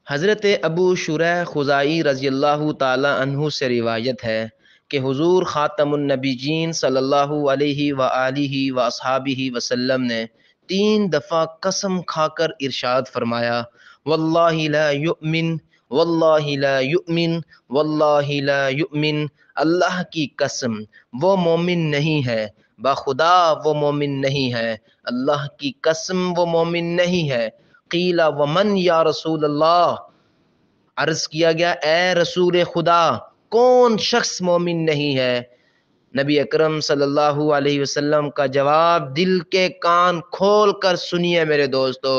حضرت ابو شریح خزائی رضی اللہ تعالی عنہ سے روایت ہے کہ حضور خاتم النبیین صلی اللہ علیہ وآلہ واصحابہ وسلم نے 3 دفعہ قسم کھا کر ارشاد فرمایا، واللہ لا یؤمن، واللہ لا یؤمن، واللہ لا یؤمن، اللہ کی قسم وہ مومن نہیں ہے، بخدا وہ مومن نہیں ہے، اللہ کی قسم وہ مومن نہیں ہے۔ قیل ومن یا رسول اللہ، عرض کیا گیا اے رسول خدا کون شخص مومن نہیں ہے؟ نبی اکرم صلی اللہ علیہ وسلم کا جواب دل کے کان کھول کر سنیے میرے دوستو،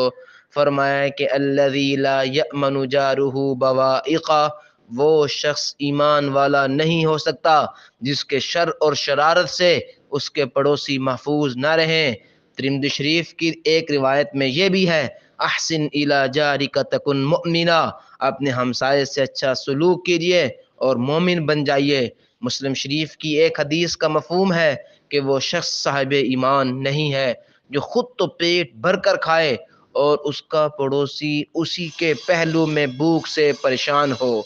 فرمایا کہ الذی لا یأمن جارہ بوائقہ، وہ شخص ایمان والا نہیں ہو سکتا جس کے شر اور شرارت سے اس کے پڑوسی محفوظ نہ رہیں۔ ترمذی شریف کی ایک روایت میں یہ بھی ہے، احسن الی جارک تکن مؤمنا، اپنے ہمسائے سے اچھا سلوک کیجیے اور مومن بن جائیے۔ مسلم شریف کی ایک حدیث کا مفہوم ہے کہ وہ شخص صاحب ایمان نہیں ہے جو خود تو پیٹ بھر کر کھائے اور اس کا پڑوسی اسی کے پہلو میں بھوک سے پریشان ہو۔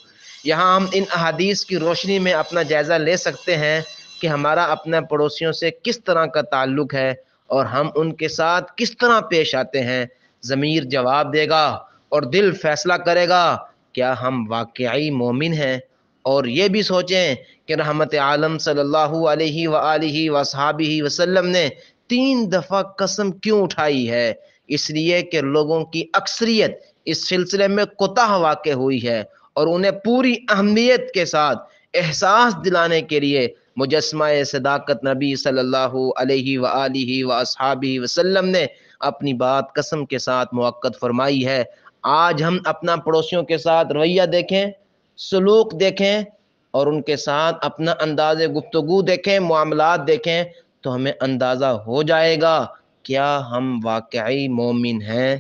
یہاں ہم ان احادیث کی روشنی میں اپنا جائزہ لے سکتے ہیں کہ ہمارا اپنے پڑوسیوں سے کس طرح کا تعلق ہے اور ہم ان کے ساتھ کس طرح پیش آتے ہیں۔ ضمیر جواب دے گا اور دل فیصلہ کرے گا کیا ہم واقعی مومن ہیں۔ اور یہ بھی سوچیں کہ رحمت عالم صلی اللہ علیہ وآلہ وصحابہ وسلم نے 3 دفعہ قسم کیوں اٹھائی ہے؟ اس لیے کہ لوگوں کی اکثریت اس سلسلے میں کوتاہ واقع ہوئی ہے اور انہیں پوری اہمیت کے ساتھ احساس دلانے کے لیے مجسمہ صداقت نبی صلی اللہ علیہ وآلہ وصحابہ وسلم نے اپنی بات قسم کے ساتھ مؤکد فرمائی ہے۔ آج ہم اپنا پڑوسیوں کے ساتھ رویہ دیکھیں، سلوک دیکھیں اور ان کے ساتھ اپنا انداز گفتگو دیکھیں، معاملات دیکھیں تو ہمیں اندازہ ہو جائے گا کیا ہم واقعی مومن ہیں۔